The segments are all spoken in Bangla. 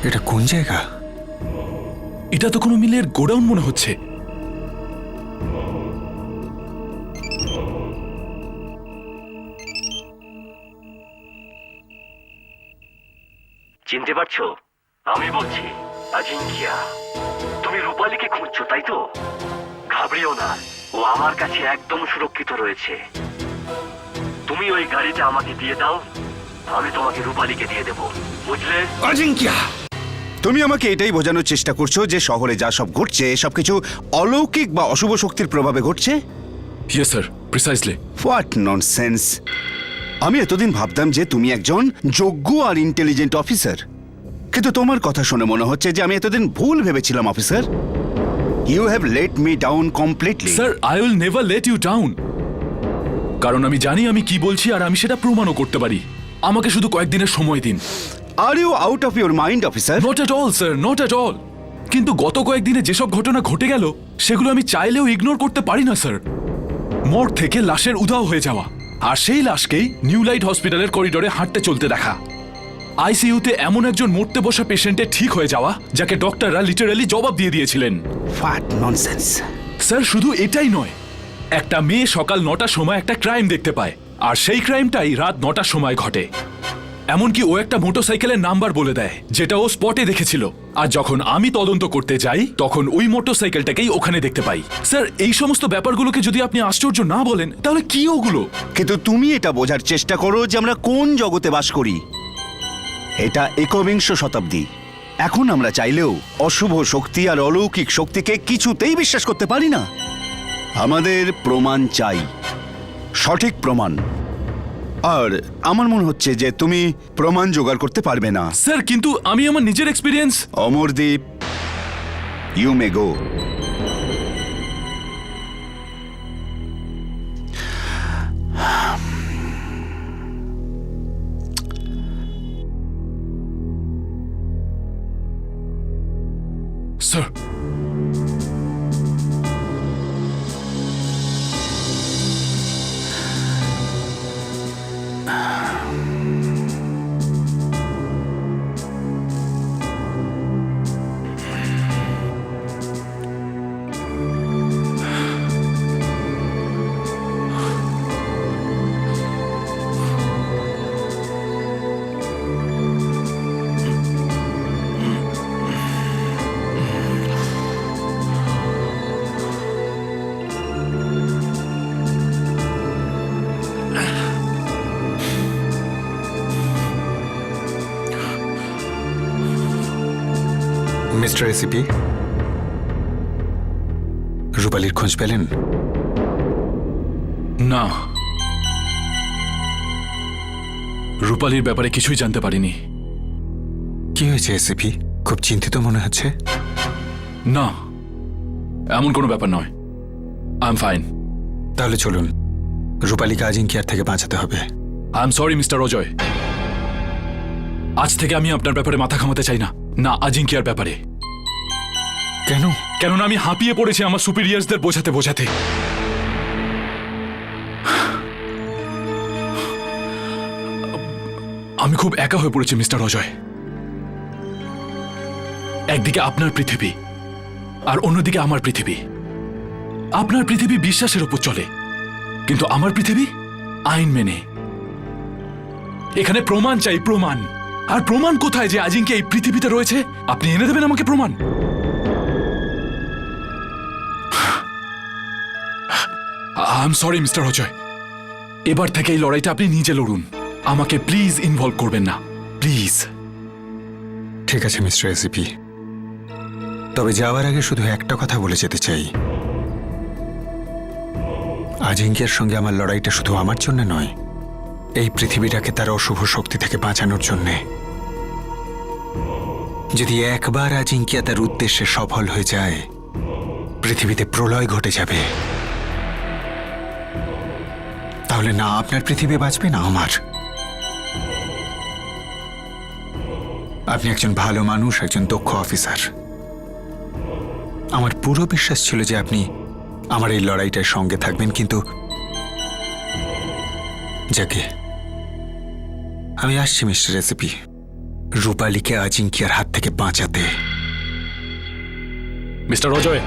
এটা কোন জায়গা? এটা তো কোনো মিলের গোডাউন মনে হচ্ছে। চিনতে পারছো? আমি বলছি আজিঙ্কিয়া। তুমি রূপালীকে খুঁজছো তাই তো? ঘাবড়িও না, ও আমার কাছে একদম সুরক্ষিত রয়েছে। তুমি ওই গাড়িটা আমাকে দিয়ে দাও, আমি তোমাকে রূপালীকে দিয়ে দেব, বুঝলে? আজিঙ্কিয়া, তুমি আমাকে এটাই বোঝানোর চেষ্টা করছো যে শহরে যা সব ঘটছে সবকিছু অলৌকিক বা অশুভ শক্তির প্রভাবে ঘটছে? Yes sir, precisely. What nonsense! আমি এতদিন ভাবতাম যে তুমি একজন যোগ্য আর ইন্টেলিজেন্ট অফিসার, কিন্তু তোমার কথা শুনে মনে হচ্ছে যে আমি এতদিন ভুল ভেবেছিলাম officer. You have let me down completely. Sir, I will never let you down. কারণ আমি জানি আমি কি বলছি আর আমি সেটা প্রমাণও করতে পারি। আমাকে শুধু কয়েকদিনের সময় দিন। Are you out of your mind officer? Not at all sir, not at all. কিন্তু গত কয়েকদিনে যেসব ঘটনা ঘটে গেল সেগুলো আমি চাইলেও ইগনোর করতে পারি না স্যার। মর্গ থেকে লাশের উধাও হয়ে যাওয়া, আর সেই লাশকেই নিউ লাইট হসপিটালের করিডোরে হাঁটতে চলতে দেখা, আইসিইউতে এমন একজন মরতে বসা পেশেন্টের ঠিক হয়ে যাওয়া যাকে ডক্টররা লিটারালি জবাব দিয়ে দিয়েছিলেন। What nonsense! স্যার, শুধু এটাই নয়, একটা মেয়ে সকাল 9টার সময় একটা ক্রাইম দেখতে পায়, আর সেই ক্রাইমটাই রাত 9টার সময় ঘটে। এমনকি ও একটা মোটরসাইকেলের নাম্বার বলে দেয় যেটা ও স্পটে দেখেছিল, আর যখন আমি তদন্ত করতে যাই তখন ওই মোটরসাইকেলটাকেই ওখানে দেখতে পাই। স্যার, এই সমস্ত ব্যাপারগুলোকে যদি আপনি আশ্চর্য না বলেন তাহলে কি ওগুলো? কিন্তু তুমি এটা বোঝার চেষ্টা করো যে আমরা কোন জগতে বাস করি। এটা একবিংশ শতাব্দী। এখন আমরা চাইলেও অশুভ শক্তি আর অলৌকিক শক্তিকে কিছুতেই বিশ্বাস করতে পারি না। আমাদের প্রমাণ চাই, সঠিক প্রমাণ। আর আমার মনে হচ্ছে যে তুমি প্রমাণ জোগাড় করতে পারবে না। স্যার, কিন্তু আমি আমার নিজের experience. Amardeep, you may go. Sir, mister ACP, রূপালীর খোঁজ পেলেন? না, রূপালীর ব্যাপারে কিছুই জানতে পারিনি। কি হয়েছে এসিপি? খুব চিন্তিত মনে হচ্ছে। না, এমন কোনো ব্যাপার নয়। I am fine. তাহলে চলুন, রূপালীকে আজিঙ্কিয়ার থেকে বাঁচাতে হবে। I am sorry mister Ajay, আজ থেকে আমি আপনার ব্যাপারে মাথা ঘামাতে চাই না, না আজিঙ্কিয়ার ব্যাপারে। কেন? কেননা আমি হাঁপিয়ে পড়েছি আমার সুপিরিয়ার্সদের বোঝাতে বোঝাতে। আমি খুব একা হয়ে পড়েছি মিস্টার অজয়। একদিকে আপনার পৃথিবী আর অন্যদিকে আমার পৃথিবী। আপনার পৃথিবী বিশ্বাসের উপর চলে, কিন্তু আমার পৃথিবী আইন মেনে। এখানে প্রমাণ চাই, প্রমাণ। আর প্রমাণ কোথায় যে আজিঙ্কে এই পৃথিবীতে রয়েছে? আপনি এনে দেবেন আমাকে প্রমাণ? I am sorry mister Ajay, এবার থেকে এই লড়াইটা আপনি নিজে লড়ুন। আমাকে প্লিজ ইনভলভ করবেন না, প্লিজ। ঠিক আছে মিস্টার এসিপি, তবে যাওয়ার আগে শুধু একটা কথা বলে যেতে চাই। আজিঙ্কিয়ার সঙ্গে আমার লড়াইটা শুধু আমার জন্য নয়, এই পৃথিবীটাকে তার অশুভ শক্তি থেকে বাঁচানোর জন্যে। যদি একবার আজিঙ্কিয়া তার উদ্দেশ্যে সফল হয়ে যায়, পৃথিবীতে প্রলয় ঘটে যাবে। তাহলে না আপনার পৃথিবী বাঁচবে না আমার। আপনি একজন ভালো মানুষ, একজন দক্ষ অফিসার। আমার পুরো বিশ্বাস ছিল যে আপনি আমার এই লড়াইটার সঙ্গে থাকবেন, কিন্তু যাকে আমি আসছি মিস্টার এসিপি। রূপালীকে আজিঙ্কিয়ার হাত থেকে বাঁচাতে। মিস্টার অজয়,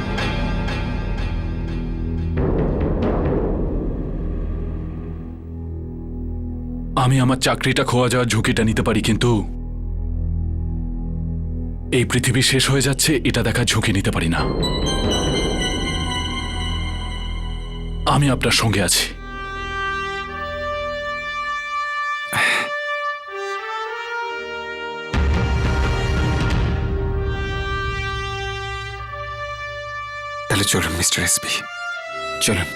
আমি আমার চাকরিটা খোয়া যাওয়ার ঝুঁকিটা নিতে পারি, কিন্তু এই পৃথিবী শেষ হয়ে যাচ্ছে এটা দেখার ঝুঁকি নিতে পারি না। আমি আপনার সঙ্গে আছি। তাহলে চলুন মিস্টার এসপি, চলুন।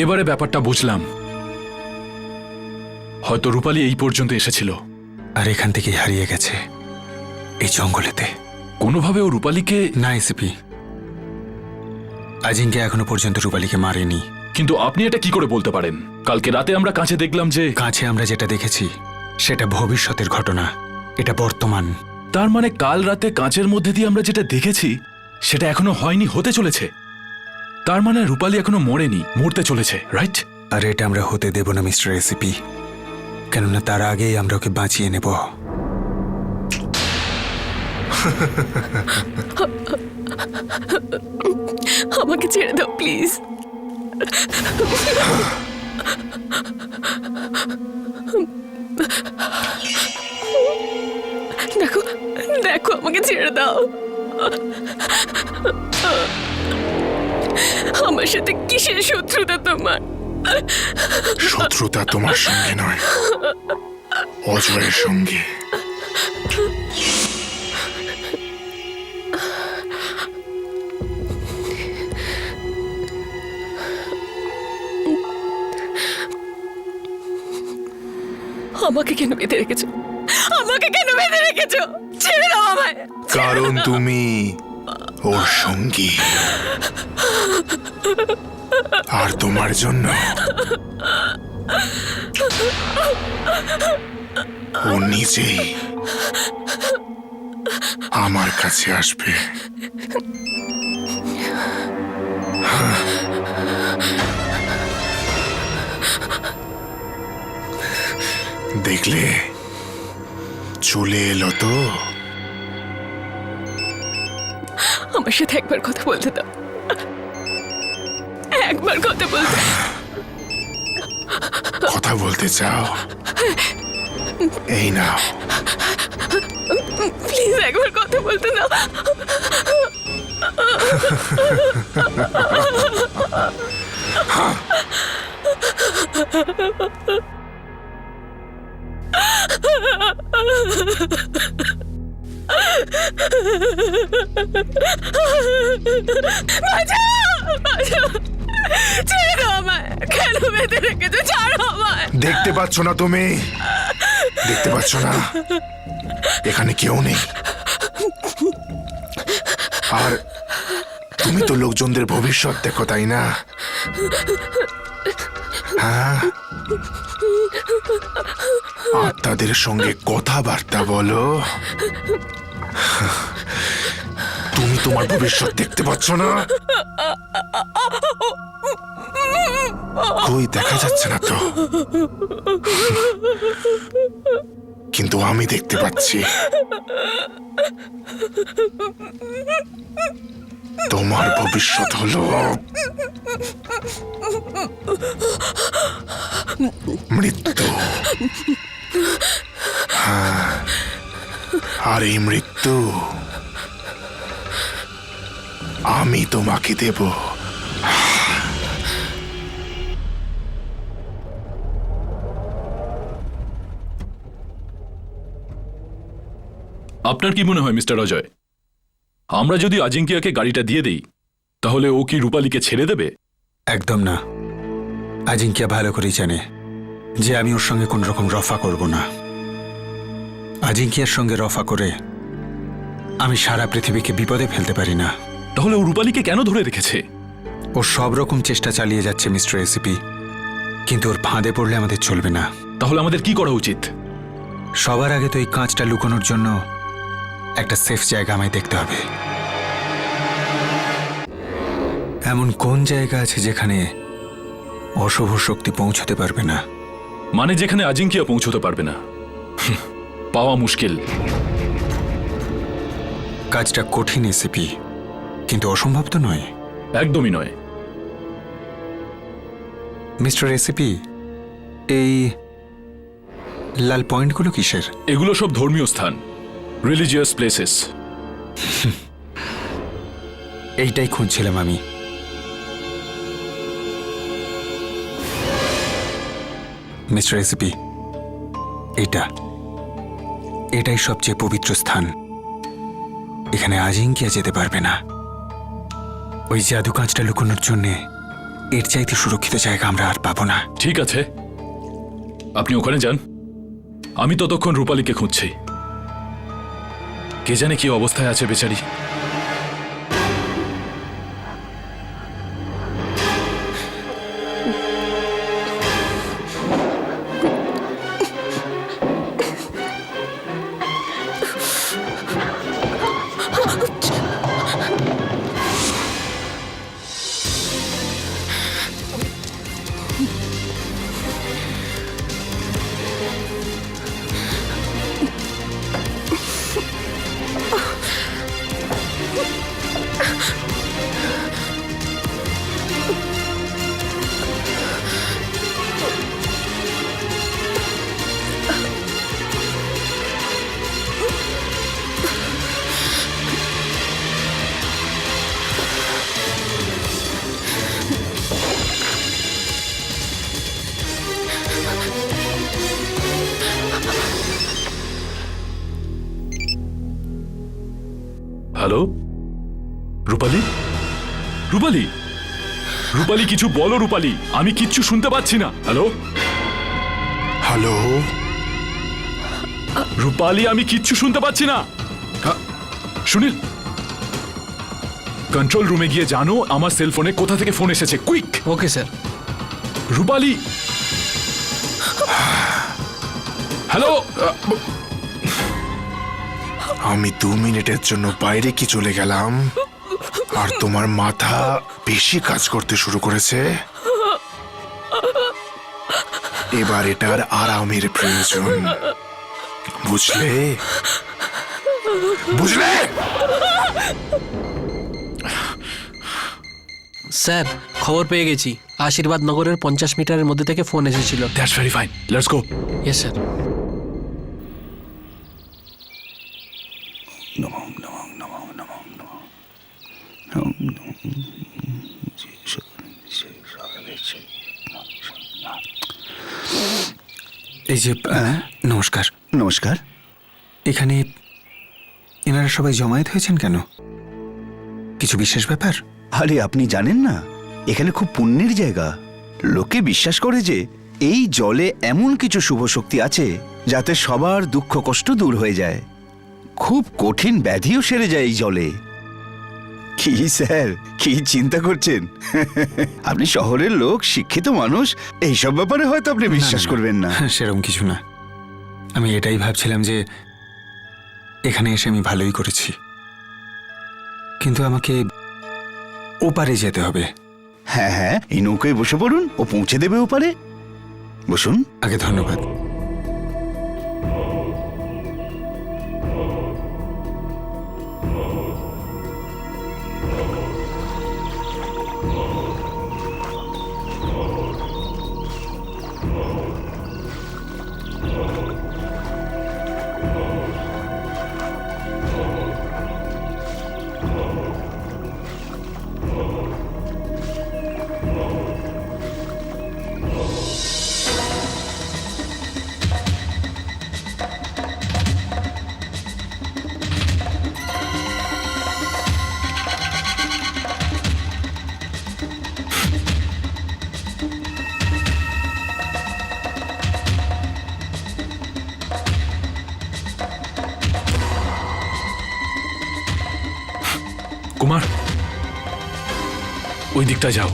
এবারে ব্যাপারটা বুঝলাম। হয়তো রূপালী এই পর্যন্ত এসেছিল, আর এখান থেকেই হারিয়ে গেছে এই জঙ্গলেতে। কোনোভাবে ও রূপালীকে। না এসপি, আজিঙ্কিয়া এখনো পর্যন্ত রূপালীকে মারেনি। কিন্তু আপনি এটা কি করে বলতে পারেন? কালকে রাতে আমরা কাছে দেখলাম যে। কাছে আমরা যেটা দেখেছি সেটা ভবিষ্যতের ঘটনা, এটা বর্তমান। তার মানে কাল রাতে কাঁচের মধ্যে দিয়ে আমরা যেটা দেখেছি সেটা এখনো হয়নি, হতে চলেছে। তার মানে রূপালী এখনো মরেনি, মরতে চলেছে, রাইট? আর এটা আমরা হতে দেব না মিস্টার এসপি, কেননা তার আগেই আমরা ওকে বাঁচিয়ে নেব। আমাকে ছেড়ে দাও প্লিজ। দেখো দেখো, আমাকে ছেড়ে দাও। আমার সাথে কিসের শত্রুতা তোমার? শত্রুতা তোমার সঙ্গে নয়, অজয়ের সঙ্গে। আমাকে কেন বেঁধে রেখেছো? আমাকে কেন বেঁধে রেখেছো? ছেড়ে দাও আমায়। কারণ তুমি ওর সঙ্গী, আর তোমার জন্য ও নিজেই আমার কাছে আসবে। দেখলে, চলে এলো তো। আমার সাথে একবার কথা বলতে দাও, একবার কথা বলতে। কথা বলতে চাও? এই নাও। প্লিজ একবার কথা বলতে দাও। ছেড়ে দাও আমায়। কেন বেঁধে রেখেছো? ছাড়ো আমায়। দেখতে পাচ্ছ না তুমি? দেখতে পাচ্ছ না এখানে কেউ নেই? আর তুমি তো লোকজনদের ভবিষ্যৎ দেখো, তাই না? হ্যাঁ, আর তাদের সঙ্গে কথাবার্তা বলো। তুমি তোমার ভবিষ্যৎ দেখতে পাচ্ছ না? কই, দেখা যাচ্ছে না তো, কিন্তু আমি দেখতে পাচ্ছি। তোমার ভবিষ্যৎ হলো মৃত্যু। হ্যাঁ, আর এই মৃত্যু আমি তোমাকে দেব। আপনার কি মনে হয় মিস্টার অজয়, আমরা যদি আজিঙ্কিয়াকে গাড়িটা দিয়ে দিই তাহলে ও কি রূপালীকে ছেড়ে দেবে? একদম না। আজিঙ্কিয়া ভালো করেই জানে যে আমি ওর সঙ্গে কোন রকম রফা করব না। আজিঙ্কিয়ার সঙ্গে রফা করে আমি সারা পৃথিবীকে বিপদে ফেলতে পারি না। তাহলে ও রূপালীকে কেন ধরে রেখেছে? ও সব রকম চেষ্টা চালিয়ে যাচ্ছে মিস্টার এসিপি, কিন্তু ওর ফাঁদে পড়লে আমাদের চলবে না। তাহলে আমাদের কি করা উচিত? সবার আগে তো এই কাঁচটা লুকোনোর জন্য একটা সেফ জায়গা আমায় দেখতে হবে। এমন কোন জায়গা আছে যেখানে অশুভ শক্তি পৌঁছতে পারবে না? মানে যেখানে আজিঙ্কিয়া পৌঁছতে পারবে না? পাওয়া মুশকিল। কাজটা কঠিন এসিপি, কিন্তু অসম্ভব তো নয়। একদমই নয়। মিস্টার এসিপি, এই লাল পয়েন্টগুলো কিসের? এগুলো সব ধর্মীয় স্থান, রিলিজিয়াস প্লেসেস। এইটাই খুঁজছিলাম আমি। মিস্টার এসিপি, এটাই সবচেয়ে পবিত্র স্থান। এখানে আজিঙ্কিয়া যেতে পারবে না। ওই জাদু কাঁচটা লুকোনোর জন্যে এর চাইতে সুরক্ষিত জায়গা আমরা আর পাবো না। ঠিক আছে, আপনি ওখানে যান, আমি ততক্ষণ রূপালীকে খুঁজছি। কে জানে কি অবস্থায় আছে বেচারি। হ্যালো, রূপালী? রূপালী, রূপালী কিছু বলো রূপালী, আমি কিচ্ছু শুনতে পাচ্ছি না। হ্যালো হ্যালো, রূপালী, আমি কিচ্ছু শুনতে পাচ্ছি না। সুনীল, কন্ট্রোল রুমে গিয়ে জানো আমার সেল ফোনে কোথা থেকে ফোন এসেছে। Quick. Okay sir. Rupali, hello. আমি 2 মিনিটের জন্য বাইরে কি চলে গেলাম আর তোমার মাথা বেশি কাজ করতে শুরু করেছে। এবার এটার আরামের প্রয়োজন, বুঝলে? বুঝলে? স্যার, খবর পেয়ে গেছি। আশীর্বাদ নগরের 50 মিটারের মধ্যে থেকে ফোন এসেছিল। That's very fine, let's go. Yes sir. এই যে নমস্কার। নমস্কার। এখানে এনারা সবাই জমায়েত হয়েছেন কেন? কিছু বিশেষ ব্যাপার? আরে আপনি জানেন না, এখানে খুব পুণ্যের জায়গা। লোকে বিশ্বাস করে যে এই জলে এমন কিছু শুভ শক্তি আছে যাতে সবার দুঃখ কষ্ট দূর হয়ে যায়। খুব কঠিন ব্যাধিও সেরে যায় এই জলে। কি স্যার, কি চিন্তা করছেন? আপনি শহরের লোক, শিক্ষিত মানুষ, এইসব ব্যাপারে হয়তো আপনি বিশ্বাস করবেন না। সেরকম কিছু না। আমি এটাই ভাবছিলাম যে এখানে এসে আমি ভালোই করেছি, কিন্তু আমাকে ওপারে যেতে হবে। হ্যাঁ হ্যাঁ, এই নৌকায় বসে পড়ুন, ও পৌঁছে দেবে ওপারে। বসুন। আগে ধন্যবাদ। কুমার ওই দিকটা যাও।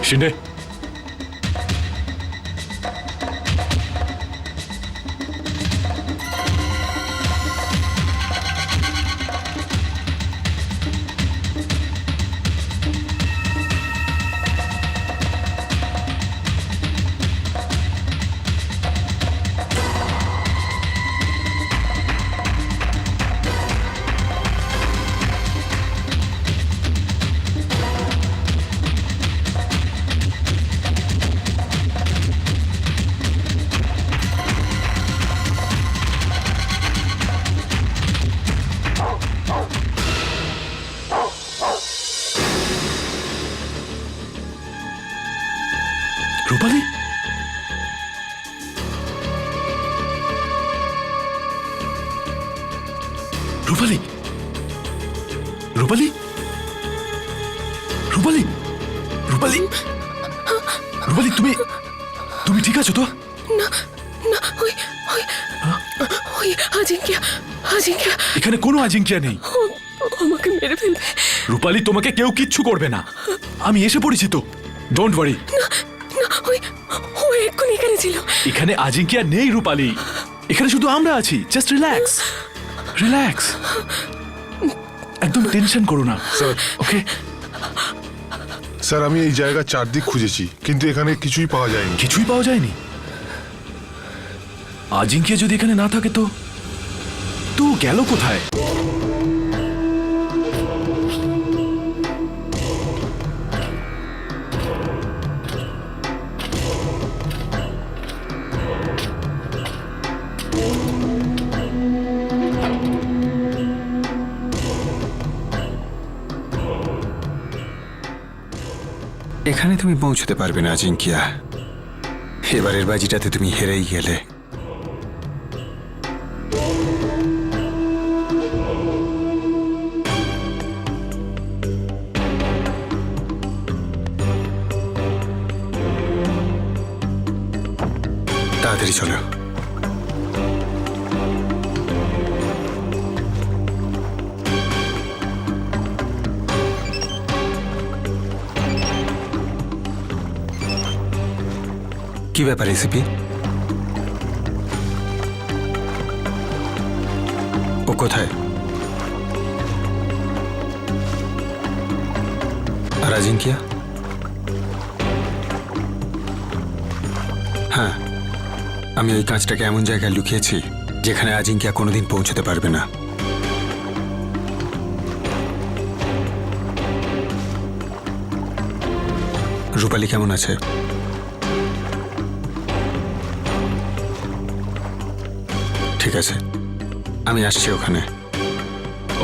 শিন্ডে রূপালী রূপালী রূপালী রূপালী রূপালী রূপালী তুমি তুমি ঠিক আছো তো? না ওই ওই ওই আজিঙ্কিয়া আজিঙ্কিয়া এখানে কোনো আজিঙ্কিয়া নেই। আমাকে মেরে ফেলবে। রূপালী তোমাকে কেউ কিচ্ছু করবে না, আমি এসে পড়েছি তো, ডোন্ট ওয়ারি। না ওই ওই এক্ষুনি এখানে ছিল। এখানে আজিঙ্কিয়া নেই রূপালী, এখানে শুধু আমরা আছি। জাস্ট রিল্যাক্স রিল্যাক্স, একদম টেনশন করো না। স্যার ওকে স্যার আমি এই জায়গা চারদিক খুঁজেছি, কিন্তু এখানে কিছুই পাওয়া যায়নি। কিছুই পাওয়া যায়নি। আজিঙ্কিয়া যদি এখানে না থাকে তো তো গেল কোথায়? এখানে তুমি পৌঁছতে পারবে না আজিঙ্কিয়া, এবারের বাজিটাতে তুমি হেরেই গেলে। তাড়াতাড়ি চলো। কি ব্যাপার রেসিপি? ও কোথায়? আর আজিঙ্কিয়া? হ্যাঁ, আমি ওই কাঁচটাকে এমন জায়গায় লুকিয়েছি যেখানে আজিঙ্কিয়া কোনোদিন পৌঁছতে পারবে না। রূপালী কেমন আছে? ঠিক আছে, আমি আসছি ওখানে।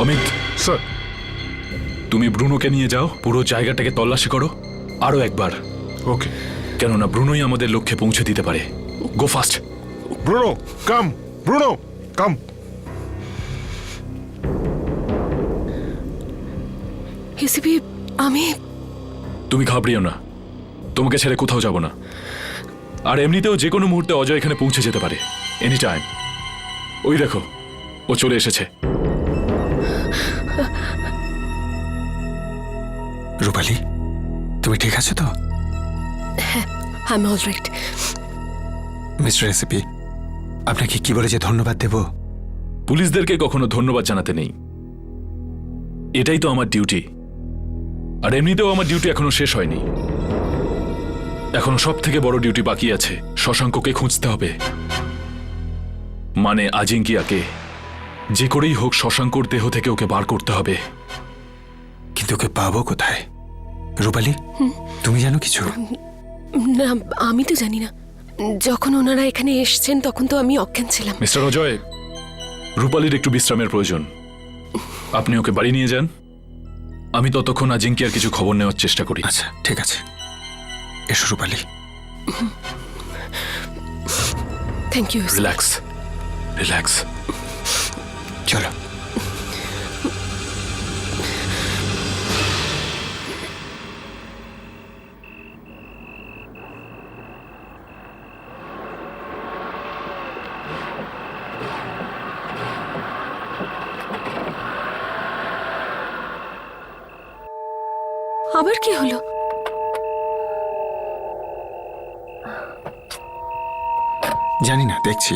অমিত স্যার তুমি ব্রুনোকে নিয়ে যাও, পুরো জায়গাটাকে তল্লাশি করো আরো একবার, ওকে। কেননা ব্রুনোই আমাদের লক্ষ্যে পৌঁছে দিতে পারে। গো ফাস্ট। ব্রুনো কাম, ব্রুনো কাম। এসিপি আমি তুমি ঘাবড়িও না, তোমাকে ছেড়ে কোথাও যাব না। আর এমনিতেও যে কোনো মুহূর্তে অজয় এখানে পৌঁছে যেতে পারে, এনি টাইম। ওই দেখো ও চলে এসেছে। রূপালী তুমি ঠিক আছো তো? I am alright. Mister recipe, আপনাকে কি বলে যে ধন্যবাদ দেব? পুলিশদেরকে কখনো ধন্যবাদ জানাতে নেই, এটাই তো আমার ডিউটি। আর এমনিতেও আমার ডিউটি এখনো শেষ হয়নি, এখনো সব থেকে বড় ডিউটি বাকি আছে। শশাঙ্ককে খুঁজতে হবে, মানে আজিঙ্কিয়াকে। যে করেই হোক শশাঙ্কর দেহ থেকে ওকে বার করতে হবে। কিন্তু ওকে পাবো কোথায়? রূপালী তুমি জানো কিছু? না আমি তো জানি না। যখন ওনারা এখানে এসেছেন তখন তো আমি অজ্ঞান ছিলাম। মিস্টার অজয়, রূপালীর একটু বিশ্রামের প্রয়োজন, আপনি ওকে বাড়ি নিয়ে যান। আমি ততক্ষণ আজিঙ্কিয়ার কিছু খবর নেওয়ার চেষ্টা করি। আচ্ছা ঠিক আছে, এসো Rupali. Thank you. Relax relax. চলো। আবার কি হলো? জানি না, দেখছি।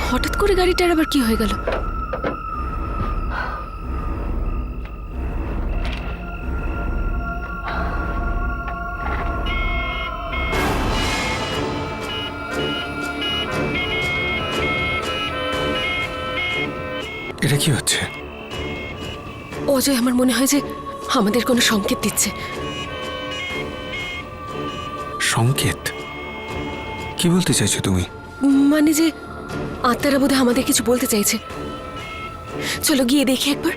হঠাৎ করে গাড়িটার আবার কি হয়ে গেল? এটা কি হচ্ছে? অজয়, আমার মনে হয় যে আমাদের কোনো সংকেত দিচ্ছে। সংকেত? কি বলতে চাইছো তুমি? মানে যে আত্মারা বোধহয় আমাদের কিছু বলতে চাইছে। চলো গিয়ে দেখি একবার।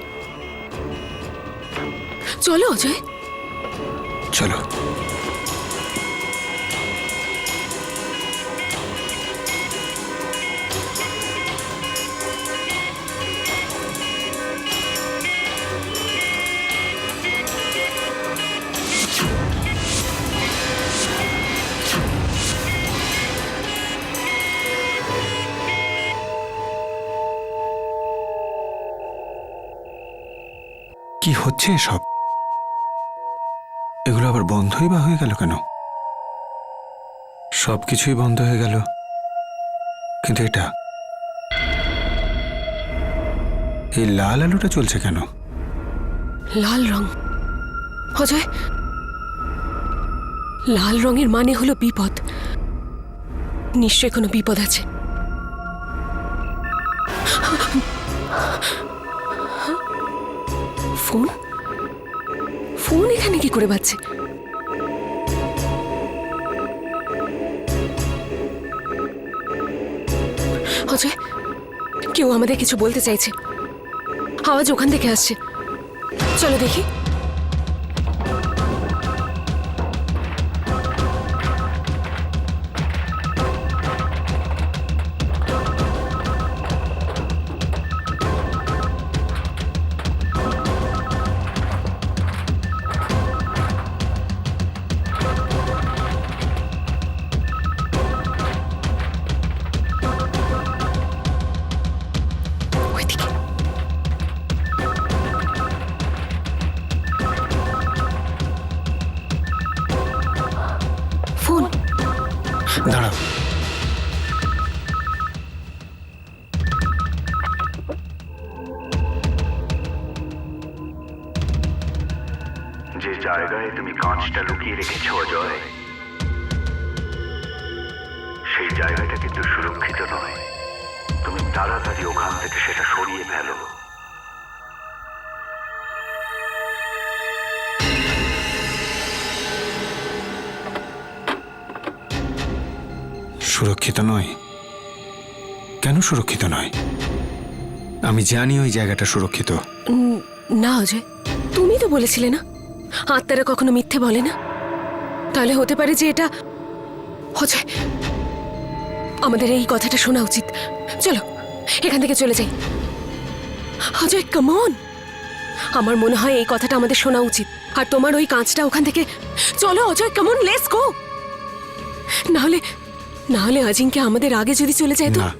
চলো অজয়। চলো। কি হচ্ছে এসব? এগুলো আবার বন্ধই বা হয়ে গেল কেন? সবকিছুই বন্ধ হয়ে গেল, কিন্তু এটা, এই লাল আলোটা চলছে কেন? লাল রং। অজয়, লাল রঙের মানে হলো বিপদ। নিশ্চয়ই কোনো বিপদ আছে। ফোন ফোন এখানে কি করে বাজছে? অজয়, কেউ আমাদের কিছু বলতে চাইছে। আওয়াজ ওখান থেকে আসছে। চলো দেখি। ওইদিকে। ফোন। দাঁড়াও। যে জায়গায় তুমি কাঁচটা লুকিয়ে রেখেছো অজয়, সেই জায়গাটা কিন্তু সুরক্ষিত নয়। তুমি তাড়াতাড়ি ওখান থেকে সেটা সরিয়ে ফেলো। সুরক্ষিত নয়? কেন সুরক্ষিত নয়? আমি জানি ওই জায়গাটা সুরক্ষিত। না অজয়, তুমি তো বলেছিলে না আত্মারা কখনো মিথ্যে বলে না। তাহলে হতে পারে যে এটা। অজয়, আমাদের এই কথাটা শোনা উচিত। চলো এখান থেকে চলে যাই। অজয় কাম অন, আমার মনে হয় এই কথাটা আমাদের শোনা উচিত। আর তোমার ওই কাঁচটা ওখান থেকে। চলো Ajay, come on, let's go. না হলে অজিঙ্কে আমাদের আগে যদি চলে যায় তো। না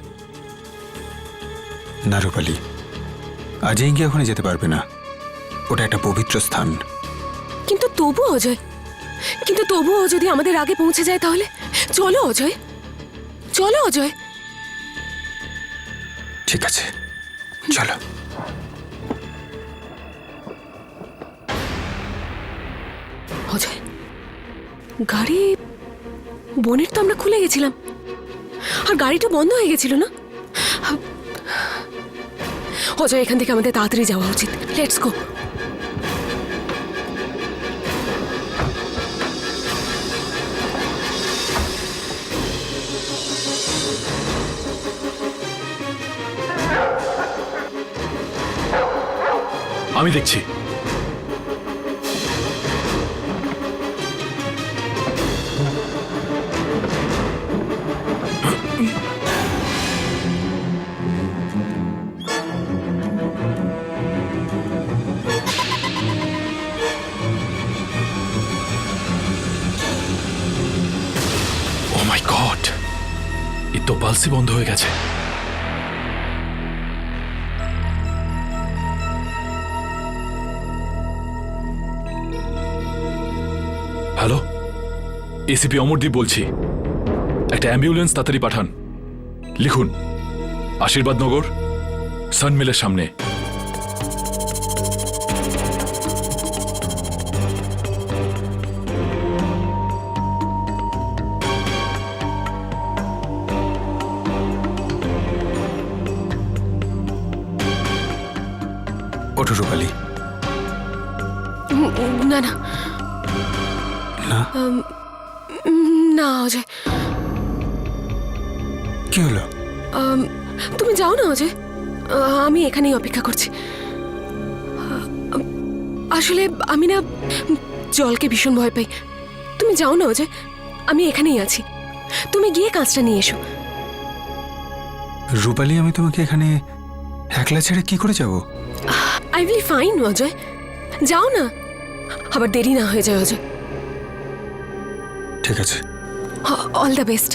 না রূপালী, আজিঙ্কি ওখানে যেতে পারবে না। ওটা একটা পবিত্র স্থান। কিন্তু তবু অজয়, কিন্তু তবুও যদি আমাদের আগে পৌঁছে যায় তাহলে। চলো অজয়, চলো অজয়। ঠিক আছে, চলো। অজয়, গাড়ি বনেট তো আমরা খুলে গেছিলাম, আর গাড়িটা বন্ধ হয়ে গেছিল না? অজয়, এখান থেকে আমাদের তাড়াতাড়ি যাওয়া উচিত। Let's go. আমি দেখছি। রুপালির তো পালসি বন্ধ হয়ে গেছে। হ্যালো, এসিপি অমরদীপ বলছি। একটা অ্যাম্বুলেন্স তাড়াতাড়ি পাঠান। লিখুন, আশীর্বাদ নগর, সানমিলের সামনে। ওঠো রূপালী। না না না, না অজয়, কি হলো? তুমি যাও না অজয়, আমি এখানেই অপেক্ষা করছি। আসলে আমি না জলকে ভীষণ ভয় পাই। তুমি যাও না অজয়, আমি এখানেই আছি। তুমি গিয়ে কাজটা নিয়ে এসো। রূপালী, আমি তোমাকে এখানে একলা ছেড়ে কি করে যাব? আই উইল ফাইন অজয়, যাও না, আবার দেরি না হয়ে যায় অজয়। ঠিক আছে। All the best.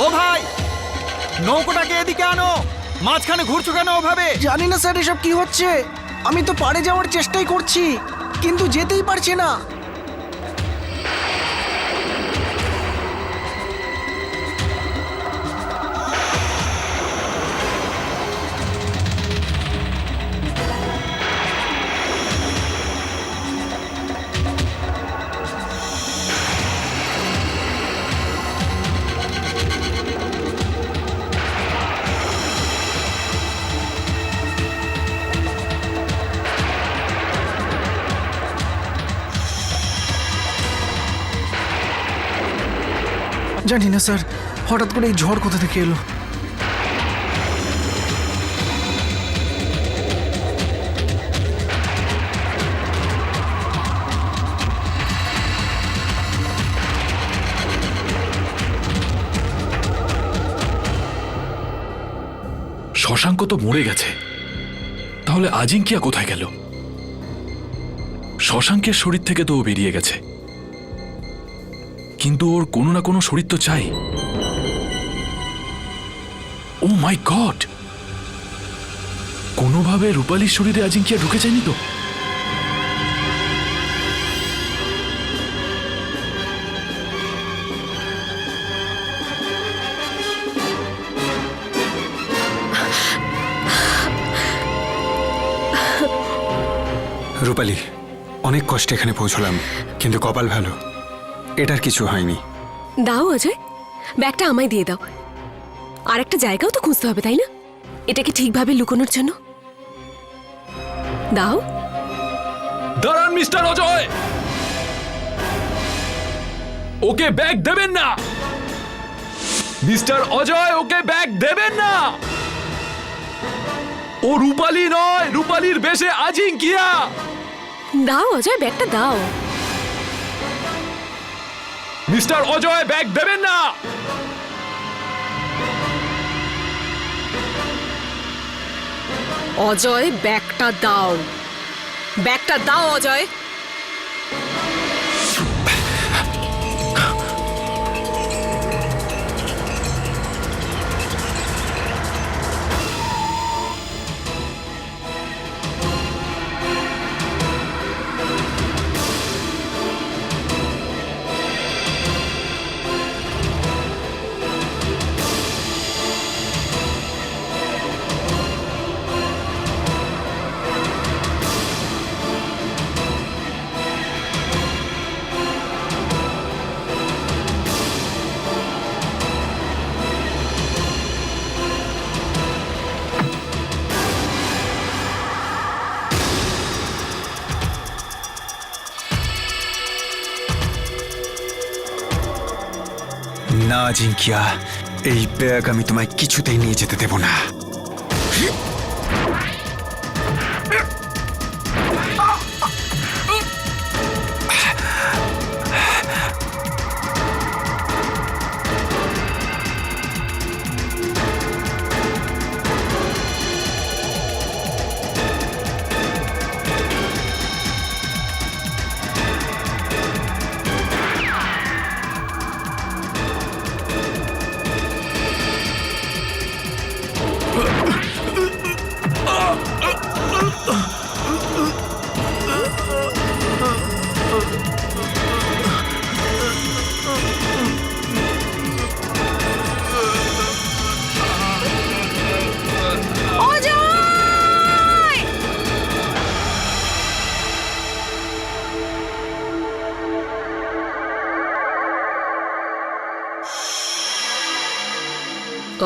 ও ভাই, নৌকোটাকে এদিকে আনো। মাঝখানে ঘুরছো কেন ওভাবে? জানি না স্যার এসব কি হচ্ছে। আমি তো পাড়ে যাওয়ার চেষ্টাই করছি, কিন্তু যেতেই পারছি না। জানি না স্যার, হঠাৎ করে এই ঝড় কোথা থেকে এলো। শশাঙ্ক তো মরে গেছে, তাহলে আজিঙ্কিয়া কোথায় গেল? শশাঙ্কের শরীর থেকে তো ও বেরিয়ে গেছে, কিন্তু ওর কোনো না কোনো শরীর তো চাই। ও মাই গড, কোনোভাবে রূপালীর শরীরে আজিঙ্কিয়া ঢুকে যায়নি তো? রূপালী, অনেক কষ্টে এখানে পৌঁছলাম, কিন্তু কপাল ভালো, এটার কিছু হয়নি। দাও অজয়, ব্যাগটা আমায় দিয়ে দাও। আর একটা জায়গাও তো খুঁজতে হবে, তাই না? এটাকে ঠিকভাবে লুকোনোর জন্য দাও। দাঁড়ান মিস্টার অজয়, ওকে ব্যাগ দেবেন না। মিস্টার অজয়, ওকে ব্যাগ দেবেন না। ও রূপালী নয়, রূপালীর বেশে আজিঙ্কিয়া। দাও অজয়, ব্যাগটা দাও। মিস্টার অজয়, ব্যাগ দেবেন না। অজয়, ব্যাগটা দাও। ব্যাগটা দাও অজয়। না আজিঙ্কিয়া, এই ব্যাগ আমি তোমায় কিছুতেই নিয়ে যেতে দেব না।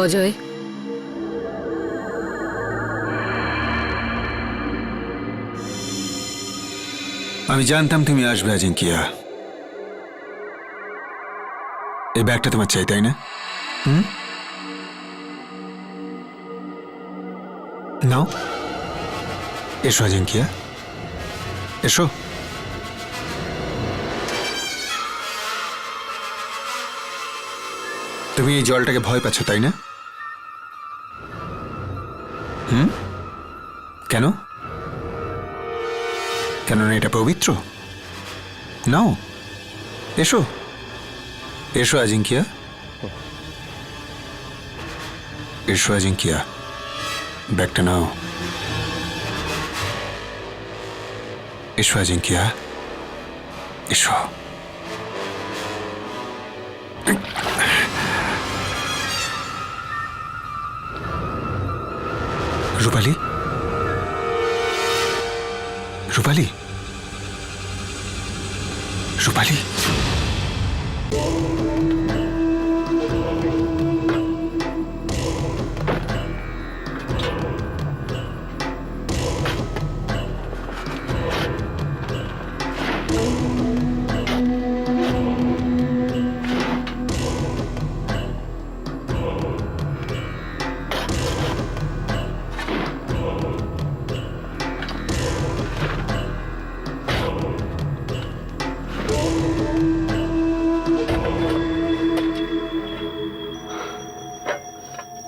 অজয়, আমি জানতাম তুমি আসবে আজিঙ্কিয়া। এই ব্যাগটা তোমার চাই, তাই না? নাও, এসো আজিঙ্কিয়া, এসো। তুমি এই জলটাকে ভয় পাচ্ছ, তাই না? কেন? কেননা এটা পবিত্র। নাও, এসো, এসো আজিঙ্কিয়া, এসো আজিঙ্কিয়া, ব্যাগটা নাও। এসো আজিঙ্কিয়া, এসো। রূপালী, রূপালী, রূপালী।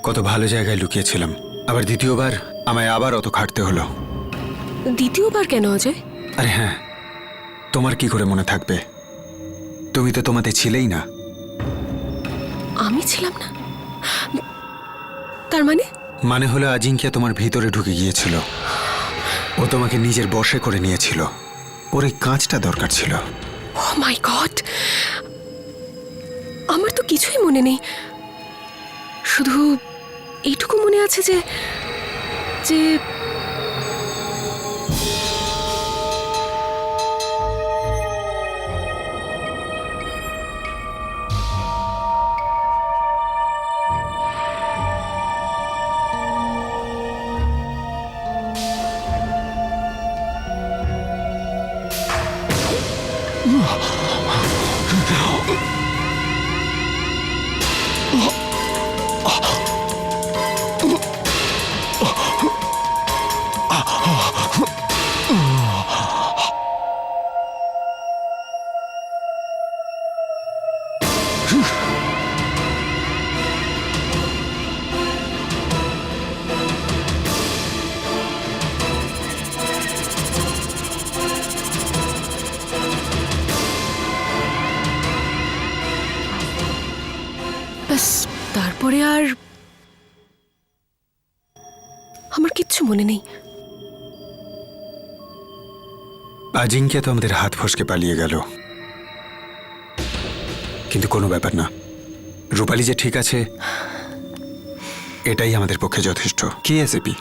কত ভালো জায়গায় লুকিয়েছিলাম, আবার দ্বিতীয়বার আমায় আবার অত খাটতে হলো। দ্বিতীয়বার কেন অজয়? আরে হ্যাঁ, তোমার কি করে মনে থাকবে? তুমি তো তোমাতে ছিলেই না। আমি ছিলাম না? তার মানে? মানে হলো আজিঙ্কিয়া তোমার ভিতরে ঢুকে গিয়েছিল, ও তোমাকে নিজের বশে করে নিয়েছিল, ওর এই কাঁচটা দরকার ছিল। ও মাই গড, আমার তো কিছুই মনে নেই, শুধু এইটুকু মনে আছে যে যে তারপরে আর আমার কিচ্ছু মনে নেই। আজিঙ্কিয়া তো আমাদের হাত ফসকে পালিয়ে গেল, কিন্তু কোনো ব্যাপার না। রূপালী যে ঠিক আছে এটাই আমাদের পক্ষে যথেষ্ট। কি ASAP?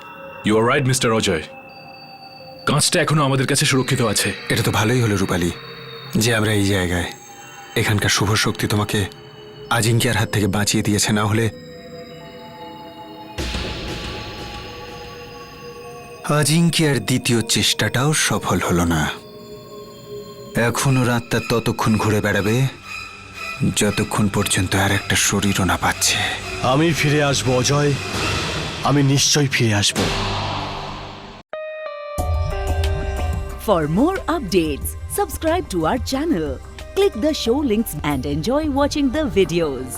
You are right mister Ajay, কাঁচটা এখনো আমাদের কাছে সুরক্ষিত আছে। এটা তো ভালোই হলো রূপালী যে আমরা এই জায়গায়। এখানকার শুভ শক্তি তোমাকে আজিঙ্কিয়ার হাত থেকে বাঁচিয়ে দিয়েছে, না হলে আজিঙ্কিয়ার দ্বিতীয় চেষ্টাটাও সফল হলো না। এখনো রাতটা ততক্ষণ ঘুরে বেড়াবে যতক্ষণ পর্যন্ত আর একটা শরীরও না পাচ্ছে। আমি ফিরে আসবো অজয়, আমি নিশ্চয়ই ফিরে আসবো। For more updates, subscribe to our channel, click the show links and enjoy watching the videos.